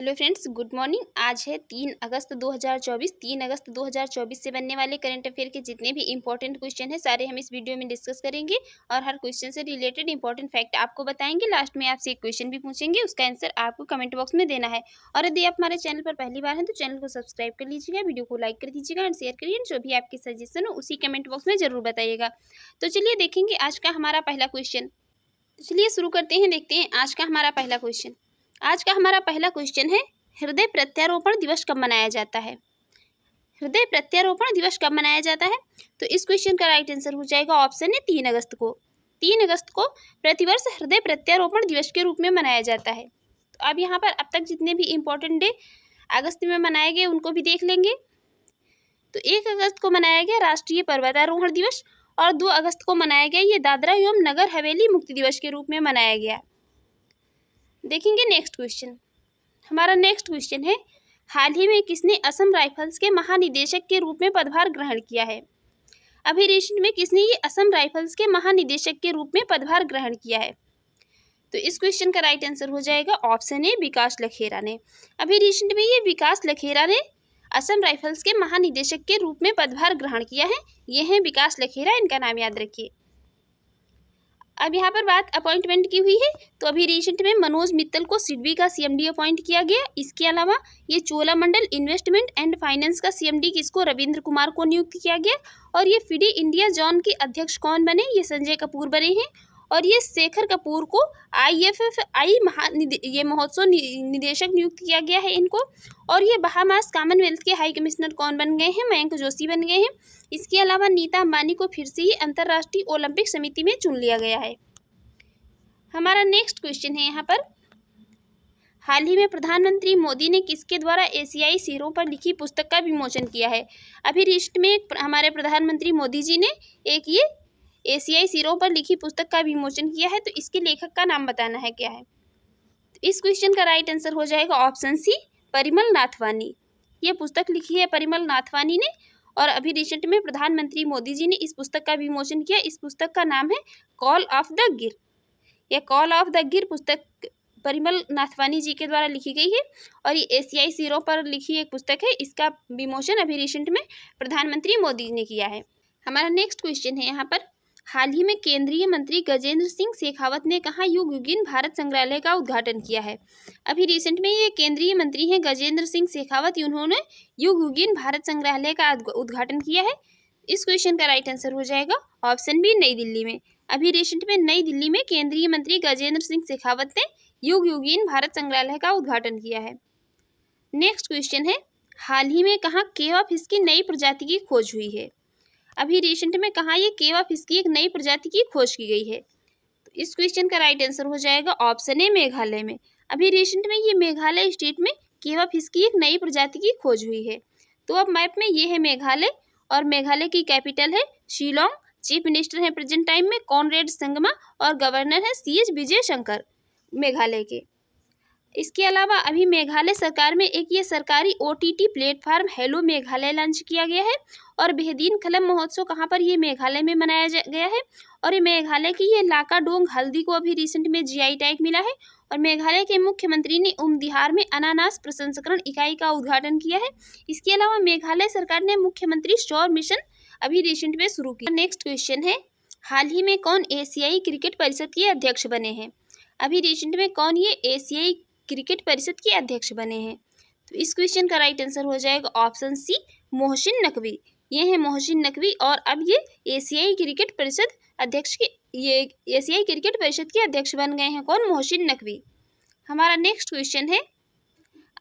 Hello friends, good morning. आज है 3 अगस्त 2024। 3 अगस्त 2024 से बनने वाले करंट अफेयर के जितने भी इंपॉर्टेंट क्वेश्चन हैं सारे हम इस वीडियो में डिस्कस करेंगे और हर क्वेश्चन से रिलेटेड इंपॉर्टेंट फैक्ट आपको बताएंगे। लास्ट में आपसे एक क्वेश्चन भी पूछेंगे, उसका आंसर आपको कमेंट बॉक्स में देना है। और यदि आप हमारे चैनल पर पहली बार हैं तो चैनल को सब्सक्राइब कर लीजिएगा, वीडियो को लाइक कर दीजिएगा एंड शेयर करिए। जो भी आपकी सजेशन हो उसी कमेंट बॉक्स में जरूर बताइएगा। तो चलिए देखेंगे आज का हमारा पहला क्वेश्चन। तो चलिए शुरू करते हैं, देखते हैं आज का हमारा पहला क्वेश्चन। आज का हमारा पहला क्वेश्चन है, हृदय प्रत्यारोपण दिवस कब मनाया जाता है? हृदय प्रत्यारोपण दिवस कब मनाया जाता है? तो इस क्वेश्चन का राइट आंसर हो जाएगा ऑप्शन है 3 अगस्त को। 3 अगस्त को प्रतिवर्ष हृदय प्रत्यारोपण दिवस के रूप में मनाया जाता है। तो अब यहाँ पर अब तक जितने भी इंपॉर्टेंट डे अगस्त में मनाए गए उनको भी देख लेंगे। तो 1 अगस्त को मनाया गया राष्ट्रीय पर्वतारोहण दिवस और 2 अगस्त को मनाया गया ये दादरा एवं नगर हवेली मुक्ति दिवस के रूप में मनाया गया। देखेंगे नेक्स्ट क्वेश्चन। हमारा नेक्स्ट क्वेश्चन है, हाल ही में किसने असम राइफल्स के महानिदेशक के रूप में पदभार ग्रहण किया है? अभी रिसेंट में किसने ये असम राइफल्स के महानिदेशक के रूप में पदभार ग्रहण किया है? तो इस क्वेश्चन का राइट आंसर हो जाएगा ऑप्शन ए, विकास लखेरा ने। अभी रिसेंट में ये विकास लखेरा ने असम राइफल्स के महानिदेशक के रूप में पदभार ग्रहण किया है। ये है विकास लखेरा, इनका नाम याद रखिए। अब यहाँ पर बात अपॉइंटमेंट की हुई है, तो अभी रिसेंट में मनोज मित्तल को सिडबी का सीएमडी अपॉइंट किया गया। इसके अलावा ये चोलामंडल इन्वेस्टमेंट एंड फाइनेंस का सीएमडी किसको, रविंद्र कुमार को नियुक्त किया गया। और ये फिडे इंडिया जोन के अध्यक्ष कौन बने, ये संजय कपूर बने हैं। और ये शेखर कपूर को IFFI ये महोत्सव निदेशक नियुक्त किया गया है इनको। और ये बहामास कॉमनवेल्थ के हाई कमिश्नर कौन बन गए हैं, मयंक जोशी बन गए हैं। इसके अलावा नीता अंबानी को फिर से ही अंतर्राष्ट्रीय ओलंपिक समिति में चुन लिया गया है। हमारा नेक्स्ट क्वेश्चन है यहाँ पर, हाल ही में प्रधानमंत्री मोदी ने किसके द्वारा एशियाई सिरों पर लिखी पुस्तक का विमोचन किया है? अभी रिसेंट में हमारे प्रधानमंत्री मोदी जी ने एक ये एशियाई सिरों पर लिखी पुस्तक का विमोचन किया है। तो इसके लेखक का नाम बताना है क्या है। तो इस क्वेश्चन का राइट आंसर हो जाएगा ऑप्शन सी, परिमल नाथवानी। ये पुस्तक लिखी है परिमल नाथवानी ने और अभी रिसेंट में प्रधानमंत्री मोदी जी ने इस पुस्तक का विमोचन किया। इस पुस्तक का नाम है कॉल ऑफ द गिर। यह कॉल ऑफ द गिर पुस्तक परिमल नाथवानी जी के द्वारा लिखी गई है और ये एशियाई सिरों पर लिखी एक पुस्तक है। इसका विमोचन अभी रिसेंट में प्रधानमंत्री मोदी ने किया है। हमारा नेक्स्ट क्वेश्चन है यहाँ पर, हाल ही में केंद्रीय मंत्री गजेंद्र सिंह शेखावत ने कहाँ युग युगीन भारत संग्रहालय का उद्घाटन किया है? अभी रिसेंट में ये केंद्रीय मंत्री हैं गजेंद्र सिंह शेखावत, उन्होंने युग युगीन भारत संग्रहालय का उद्घाटन किया है। इस क्वेश्चन का राइट आंसर हो जाएगा ऑप्शन बी, नई दिल्ली में। अभी रिसेंट में नई दिल्ली में केंद्रीय मंत्री गजेंद्र सिंह शेखावत ने युग युगीन भारत संग्रहालय का उद्घाटन किया है। नेक्स्ट क्वेश्चन है, हाल ही में कहाँ केवा फिश की नई प्रजाति की खोज हुई है? अभी रिसेंट में कहाँ ये केवा फिश की एक नई प्रजाति की खोज की गई है? तो इस क्वेश्चन का राइट आंसर हो जाएगा ऑप्शन ए, मेघालय में। अभी रिसेंट में ये मेघालय स्टेट में केवा फिश की एक नई प्रजाति की खोज हुई है। तो अब मैप में ये है मेघालय और मेघालय की कैपिटल है शिलोंग। चीफ मिनिस्टर है प्रेजेंट टाइम में कॉनरेड संगमा और गवर्नर है CH विजय शंकर मेघालय के। इसके अलावा अभी मेघालय सरकार में एक ये सरकारी OTT platform hello Meghalaya launch किया गया है। और बेहदीन खलम महोत्सव कहाँ पर, ये मेघालय में मनाया गया है। और ये मेघालय की ये लाकाडोंग हल्दी को अभी रिसेंट में GI टैग मिला है। और मेघालय के मुख्यमंत्री ने उमदिहार में अनानास प्रसंस्करण इकाई का उद्घाटन किया है। इसके अलावा मेघालय सरकार ने मुख्यमंत्री सौर मिशन अभी रिसेंट में शुरू किया। नेक्स्ट क्वेश्चन है, हाल ही में कौन एशियाई क्रिकेट परिषद के अध्यक्ष बने हैं? अभी रिसेंट में कौन ये एशियाई क्रिकेट परिषद के अध्यक्ष बने हैं? तो इस क्वेश्चन का राइट आंसर हो जाएगा ऑप्शन सी, मोहसिन नकवी। ये है मोहसिन नकवी और अब ये एशियाई क्रिकेट परिषद अध्यक्ष के एशियाई क्रिकेट परिषद के अध्यक्ष बन गए हैं। कौन? मोहसिन नकवी। हमारा नेक्स्ट क्वेश्चन है,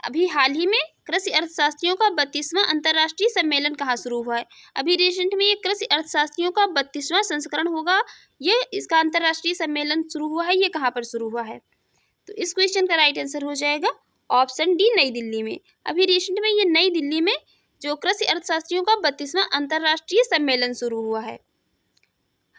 अभी हाल ही में कृषि अर्थशास्त्रियों का 32वां अंतर्राष्ट्रीय सम्मेलन कहाँ शुरू हुआ है? अभी रिसेंट में ये कृषि अर्थशास्त्रियों का 32वां संस्करण होगा, ये इसका अंतर्राष्ट्रीय सम्मेलन शुरू हुआ है। ये कहाँ पर शुरू हुआ है? तो इस क्वेश्चन का राइट आंसर हो जाएगा ऑप्शन डी, नई दिल्ली में। अभी रिसेंट में ये नई दिल्ली में जो कृषि अर्थशास्त्रियों का 32वां अंतर्राष्ट्रीय सम्मेलन शुरू हुआ है।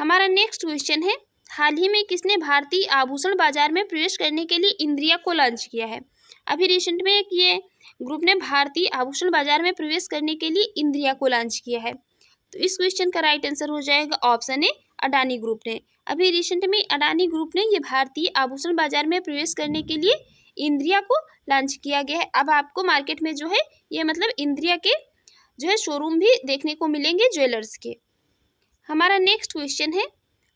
हमारा नेक्स्ट क्वेश्चन है, हाल ही में किसने भारतीय आभूषण बाजार में प्रवेश करने के लिए इंद्रिया को लॉन्च किया है? अभी रिसेंट में एक ये ग्रुप ने भारतीय आभूषण बाजार में प्रवेश करने के लिए इंद्रिया को लॉन्च किया है। तो इस क्वेश्चन का राइट आंसर हो जाएगा ऑप्शन ए, अडानी ग्रुप ने। अभी रिसेंट में अडानी ग्रुप ने ये भारतीय आभूषण बाजार में प्रवेश करने के लिए इंद्रिया को लॉन्च किया गया है। अब आपको मार्केट में जो है ये मतलब इंद्रिया के जो है शोरूम भी देखने को मिलेंगे ज्वेलर्स के। हमारा नेक्स्ट क्वेश्चन है,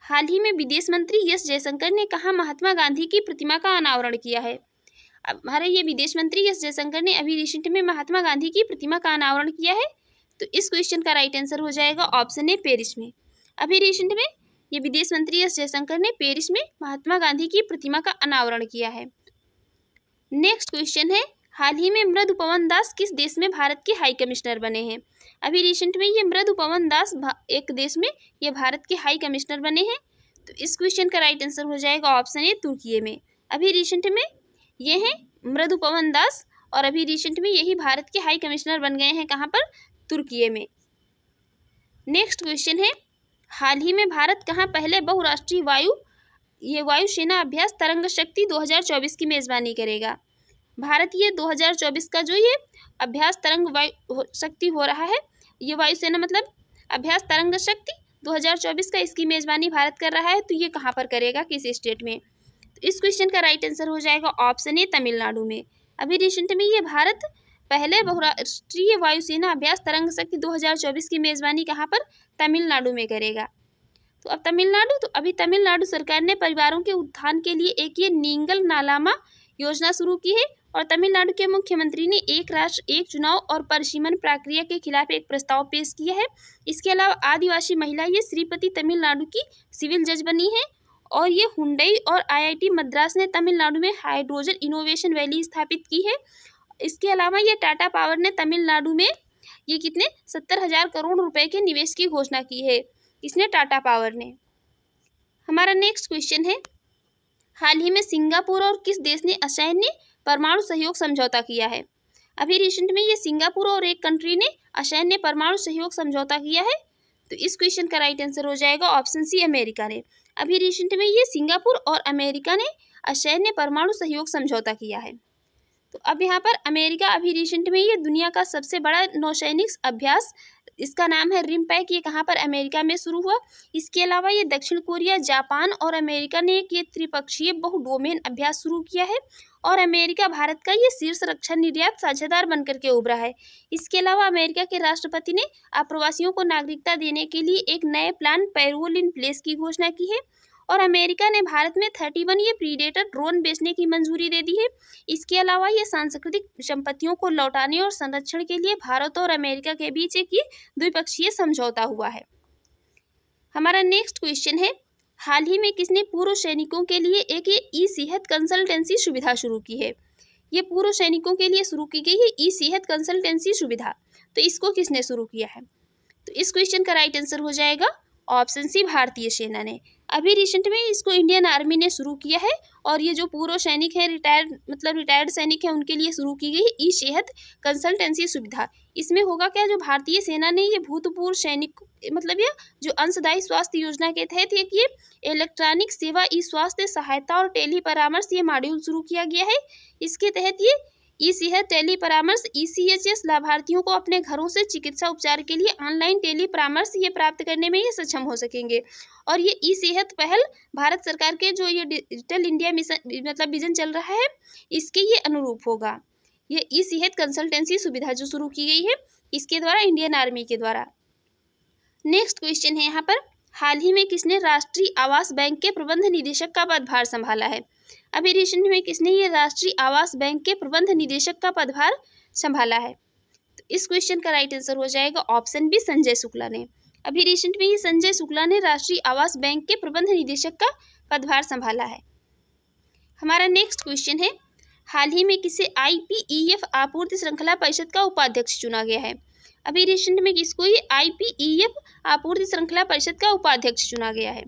हाल ही में विदेश मंत्री एस जयशंकर ने कहाँ महात्मा गांधी की प्रतिमा का अनावरण किया है। अब हमारे ये विदेश मंत्री एस जयशंकर ने अभी रिसेंट में महात्मा गांधी की प्रतिमा का अनावरण किया है। तो इस क्वेश्चन का राइट आंसर हो जाएगा ऑप्शन ए पेरिस में। अभी रिसेंट में ये विदेश मंत्री एस जयशंकर ने पेरिस में महात्मा गांधी की प्रतिमा का अनावरण किया है। नेक्स्ट क्वेश्चन है, हाल ही में मृदु पवन दास किस देश में भारत के हाई कमिश्नर बने हैं। अभी रिसेंट में ये मृदु पवन दास एक देश में ये भारत के हाई कमिश्नर बने हैं। तो इस क्वेश्चन का राइट आंसर हो जाएगा ऑप्शन ए तुर्की में। अभी रिसेंट में ये हैं मृदु पवन दास और अभी रिसेंट में यही भारत के हाई कमिश्नर बन गए हैं, कहाँ पर, तुर्की में। नेक्स्ट क्वेश्चन है, हाल ही में भारत कहाँ पहले बहुराष्ट्रीय वायुसेना अभ्यास तरंग शक्ति 2024 की मेजबानी करेगा। भारत ये 2024 का जो ये अभ्यास तरंग वायु शक्ति हो रहा है, ये वायुसेना मतलब अभ्यास तरंग शक्ति 2024 का, इसकी मेजबानी भारत कर रहा है। तो ये कहाँ पर करेगा, किस स्टेट में। तो इस क्वेश्चन का राइट आंसर हो जाएगा ऑप्शन ए तमिलनाडु में। अभी रिसेंट में ये भारत पहले बहुराष्ट्रीय वायुसेना अभ्यास तरंग शक्ति 2024 की मेजबानी कहाँ पर, तमिलनाडु में करेगा। तो अब अभी तमिलनाडु सरकार ने परिवारों के उत्थान के लिए एक ये नींगल नालामा योजना शुरू की है और तमिलनाडु के मुख्यमंत्री ने एक राष्ट्र एक चुनाव और परिसीमन प्रक्रिया के खिलाफ एक प्रस्ताव पेश किया है। इसके अलावा आदिवासी महिला ये श्रीपति तमिलनाडु की सिविल जज बनी है और ये हुंडई और IIT मद्रास ने तमिलनाडु में हाइड्रोजन इनोवेशन वैली स्थापित की है। इसके अलावा ये टाटा पावर ने तमिलनाडु में ये कितने 70,000 करोड़ रुपए के निवेश की घोषणा की है, इसने टाटा पावर ने। हमारा नेक्स्ट क्वेश्चन है, हाल ही में सिंगापुर और किस देश ने असैन्य परमाणु सहयोग समझौता किया है। अभी रिसेंट में ये सिंगापुर और एक कंट्री ने असैन्य परमाणु सहयोग समझौता किया है। तो इस क्वेश्चन का राइट आंसर हो जाएगा ऑप्शन सी अमेरिका ने। अभी रिसेंट में ये सिंगापुर और अमेरिका ने असैन्य परमाणु सहयोग समझौता किया है। तो अब यहाँ पर अमेरिका अभी रिसेंट में ये दुनिया का सबसे बड़ा नौसैनिक अभ्यास, इसका नाम है रिमपैक, ये कहाँ पर, अमेरिका में शुरू हुआ। इसके अलावा ये दक्षिण कोरिया, जापान और अमेरिका ने एक ये त्रिपक्षीय बहुडोमेन अभ्यास शुरू किया है और अमेरिका भारत का ये शीर्ष रक्षा निर्यात साझेदार बनकर के उभरा है। इसके अलावा अमेरिका के राष्ट्रपति ने अप्रवासियों को नागरिकता देने के लिए एक नए प्लान पैरोल इन प्लेस की घोषणा की है और अमेरिका ने भारत में 31 ये प्रीडेटर ड्रोन बेचने की मंजूरी दे दी है। इसके अलावा ये सांस्कृतिक संपत्तियों को लौटाने और संरक्षण के लिए भारत और अमेरिका के बीच एक ये द्विपक्षीय समझौता हुआ है। हमारा नेक्स्ट क्वेश्चन है, हाल ही में किसने पूर्व सैनिकों के लिए एक ये ई सेहत कंसल्टेंसी सुविधा शुरू की है। ये पूर्व सैनिकों के लिए शुरू की गई है ई सेहत कंसल्टेंसी सुविधा। तो इसको किसने शुरू किया है। तो इस क्वेश्चन का राइट आंसर हो जाएगा ऑप्शन सी भारतीय सेना ने। अभी रिसेंट में इसको इंडियन आर्मी ने शुरू किया है और ये जो पूर्व सैनिक है, रिटायर्ड सैनिक है, उनके लिए शुरू की गई ई सेहत कंसल्टेंसी सुविधा। इसमें होगा क्या, जो भारतीय सेना ने ये भूतपूर्व सैनिक मतलब ये जो अंशदायी स्वास्थ्य योजना के तहत एक ये इलेक्ट्रॉनिक सेवा ई स्वास्थ्य सहायता और टेली परामर्श ये मॉड्यूल शुरू किया गया है। इसके तहत ये ई सेहत टेली परामर्श ECHS लाभार्थियों को अपने घरों से चिकित्सा उपचार के लिए ऑनलाइन टेली परामर्श ये प्राप्त करने में ये सक्षम हो सकेंगे। और ये ई सेहत पहल भारत सरकार के जो ये डिजिटल इंडिया मिशन मतलब विजन चल रहा है, इसके ये अनुरूप होगा। ये ई सेहत कंसल्टेंसी सुविधा जो शुरू की गई है इसके द्वारा, इंडियन आर्मी के द्वारा। नेक्स्ट क्वेश्चन है यहाँ पर, हाल ही में किसने राष्ट्रीय आवास बैंक के प्रबंध निदेशक का पदभार संभाला है। अभी रिसेंट में किसने ये राष्ट्रीय आवास बैंक के प्रबंध निदेशक का पदभार संभाला है। तो इस क्वेश्चन का राइट आंसर हो जाएगा ऑप्शन बी संजय शुक्ला ने। अभी रिसेंट में ये संजय शुक्ला ने राष्ट्रीय आवास बैंक के प्रबंध निदेशक का पदभार संभाला है। हमारा नेक्स्ट क्वेश्चन है, हाल ही में किसे IPEF आपूर्ति श्रृंखला परिषद का उपाध्यक्ष चुना गया है। अभी रिसेंट में किसको ये IPEF आपूर्ति श्रृंखला परिषद का उपाध्यक्ष चुना गया है।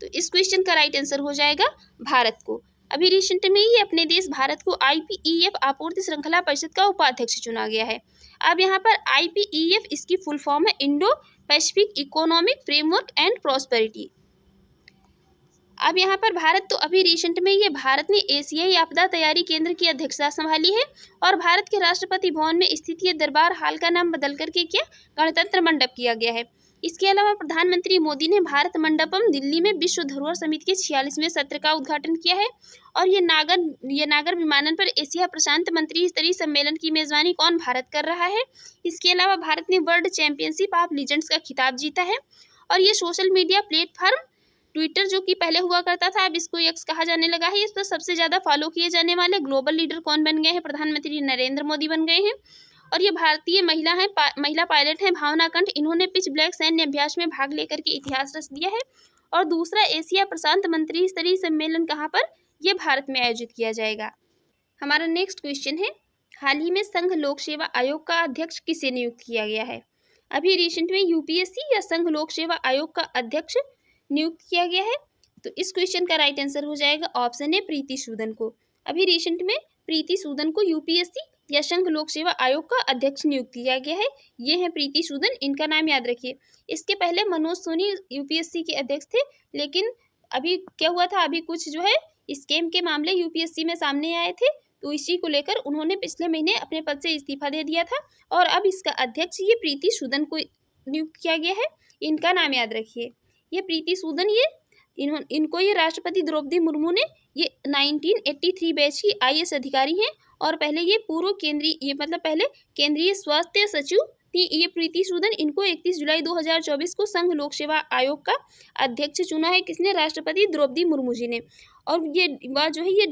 तो इस क्वेश्चन का राइट आंसर हो जाएगा भारत को। अभी रिसेंट में ही अपने देश भारत को IPEF आपूर्ति श्रृंखला परिषद का उपाध्यक्ष चुना गया है। अब यहाँ पर IPEF इसकी फुल फॉर्म है Indo Pacific economic framework and prosperity. अब यहाँ पर भारत तो अभी रिसेंट में ये भारत ने एशियाई आपदा तैयारी केंद्र की अध्यक्षता संभाली है और भारत के राष्ट्रपति भवन में स्थित ये दरबार हाल का नाम बदल करके क्या गणतंत्र मंडप किया गया है। इसके अलावा प्रधानमंत्री मोदी ने भारत मंडपम दिल्ली में विश्व धरोहर समिति के 46वें सत्र का उद्घाटन किया है। और ये नागर विमानन पर एशिया प्रशांत मंत्री स्तरीय सम्मेलन की मेजबानी कौन भारत कर रहा है। इसके अलावा भारत ने वर्ल्ड चैंपियनशिप ऑफ लीजेंड्स का खिताब जीता है। और ये सोशल मीडिया प्लेटफॉर्म ट्विटर जो कि पहले हुआ करता था, अब इसको एक्स कहा जाने लगा है। इस पर सबसे ज़्यादा फॉलो किए जाने वाले ग्लोबल लीडर कौन बन गए हैं, प्रधानमंत्री नरेंद्र मोदी बन गए हैं। और ये भारतीय महिला पायलट हैं भावना कंठ। इन्होंने पिच ब्लैक सैन्य अभ्यास में भाग लेकर के इतिहास रच दिया है। और दूसरा एशिया प्रशांत मंत्री स्तरीय सम्मेलन कहाँ पर, ये भारत में आयोजित किया जाएगा। हमारा नेक्स्ट क्वेश्चन है, हाल ही में संघ लोक सेवा आयोग का अध्यक्ष किसे नियुक्त किया गया है। अभी रिसेंट में यूपीएससी या संघ लोक सेवा आयोग का अध्यक्ष नियुक्त किया गया है। तो इस क्वेश्चन का राइट आंसर हो जाएगा ऑप्शन ए प्रीति सूदन को। अभी रिसेंट में प्रीति सूदन को यूपीएससी या संघ लोक सेवा आयोग का अध्यक्ष नियुक्त किया गया है। ये है प्रीति सूदन, इनका नाम याद रखिए। इसके पहले मनोज सोनी यूपीएससी के अध्यक्ष थे, लेकिन अभी क्या हुआ था, अभी कुछ जो है स्कैम के मामले यूपीएससी में सामने आए थे, तो इसी को लेकर उन्होंने पिछले महीने अपने पद से इस्तीफा दे दिया था। और अब इसका अध्यक्ष ये प्रीति सूदन को नियुक्त किया गया है। इनका नाम याद रखिए, ये प्रीति सूदन, इनको ये राष्ट्रपति द्रौपदी मुर्मू ने, ये 1983 बैच की आईएएस अधिकारी हैं। और पहले ये पहले केंद्रीय स्वास्थ्य सचिव थी ये प्रीति सूदन। इनको 31 जुलाई 2024 को संघ लोक सेवा आयोग का अध्यक्ष चुना है किसने, राष्ट्रपति द्रौपदी मुर्मू जी ने। और ये जो है ये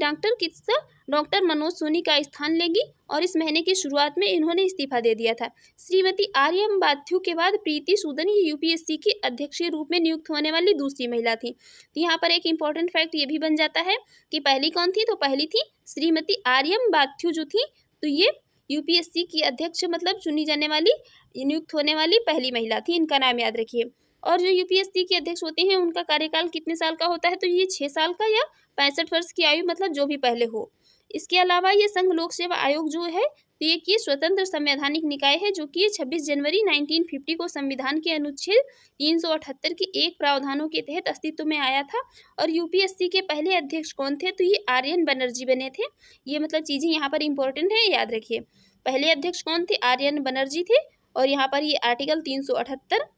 डॉक्टर मनोज सोनी का स्थान लेगी। और इस महीने की शुरुआत में इन्होंने इस्तीफा दे दिया था। श्रीमती आर्यम बाथ्यू के बाद प्रीति सूदन ये यूपीएससी की अध्यक्ष के रूप में नियुक्त होने वाली दूसरी महिला थी। तो यहाँ पर एक इम्पॉर्टेंट फैक्ट ये भी बन जाता है कि पहली कौन थी, तो पहली थी श्रीमती आर्यम बाथ्यू जो थी, तो ये यूपीएससी की अध्यक्ष चुनी जाने वाली, नियुक्त होने वाली पहली महिला थी। इनका नाम याद रखिए। और जो यूपीएससी के अध्यक्ष होते हैं उनका कार्यकाल कितने साल का होता है, तो ये 6 साल का या 65 वर्ष की आयु, जो भी पहले हो। इसके अलावा ये संघ लोक सेवा आयोग जो है, तो ये स्वतंत्र संवैधानिक निकाय है, जो कि 26 जनवरी 1950 को संविधान के अनुच्छेद 378 के एक प्रावधानों के तहत अस्तित्व में आया था। और यूपीएससी के पहले अध्यक्ष कौन थे, तो ये आर्यन बनर्जी बने थे। ये चीज़ें यहाँ पर इंपॉर्टेंट है, याद रखिए। पहले अध्यक्ष कौन थे, आर्यन बनर्जी थे। और यहाँ पर ये आर्टिकल 378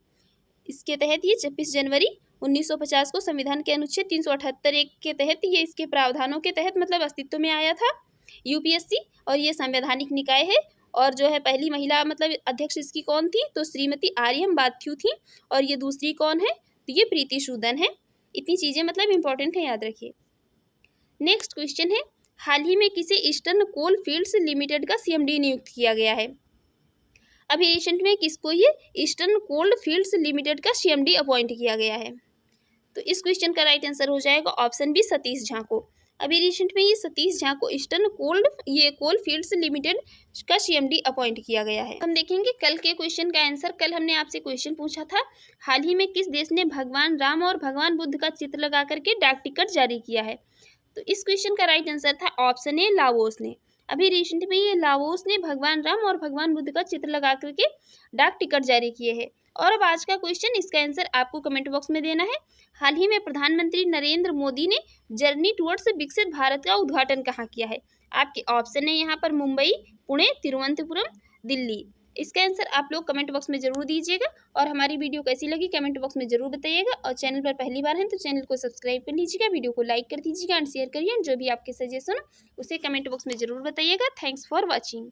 इसके तहत ये 26 जनवरी 1950 को संविधान के अनुच्छेद 378 के तहत ये इसके प्रावधानों के तहत अस्तित्व में आया था यूपीएससी। और ये संवैधानिक निकाय है। और जो है पहली महिला अध्यक्ष इसकी कौन थी, तो श्रीमती आर्यम बाथ्यू थी। और ये दूसरी कौन है, तो ये प्रीति सूदन है। इतनी चीज़ें इंपॉर्टेंट है, याद रखिए। नेक्स्ट क्वेश्चन है, हाल ही में किसे ईस्टर्न कोल फील्ड्स लिमिटेड का सीएमडी नियुक्त किया गया है। अभी रिसेंट में किसको ये ईस्टर्न कोल फील्ड्स लिमिटेड का सीएमडी अपॉइंट किया गया है। तो इस क्वेश्चन का राइट आंसर हो जाएगा ऑप्शन बी सतीश झा को। अभी रिसेंट में ये सतीश झा को ईस्टर्न कोल फील्ड्स लिमिटेड का सीएमडी अपॉइंट किया गया है। हम देखेंगे कल के क्वेश्चन का आंसर। कल हमने आपसे क्वेश्चन पूछा था, हाल ही में किस देश ने भगवान राम और भगवान बुद्ध का चित्र लगा करके डाक टिकट जारी किया है। तो इस क्वेश्चन का राइट आंसर था ऑप्शन ए लाओस ने। अभी रिसेंट में ये लाओस ने भगवान राम और भगवान बुद्ध का चित्र लगा करके डाक टिकट जारी किए हैं। और अब आज का क्वेश्चन, इसका आंसर आपको कमेंट बॉक्स में देना है। हाल ही में प्रधानमंत्री नरेंद्र मोदी ने जर्नी टुवर्ड्स विकसित भारत का उद्घाटन कहाँ किया है। आपके ऑप्शन है यहाँ पर मुंबई, पुणे, तिरुवनंतपुरम, दिल्ली। इसका आंसर आप लोग कमेंट बॉक्स में जरूर दीजिएगा। और हमारी वीडियो कैसी लगी कमेंट बॉक्स में जरूर बताइएगा। और चैनल पर पहली बार हैं तो चैनल को सब्सक्राइब कर लीजिएगा, वीडियो को लाइक कर दीजिएगा एंड शेयर करिए। जो भी आपके सजेशन उसे कमेंट बॉक्स में जरूर बताइएगा। Thanks for watching.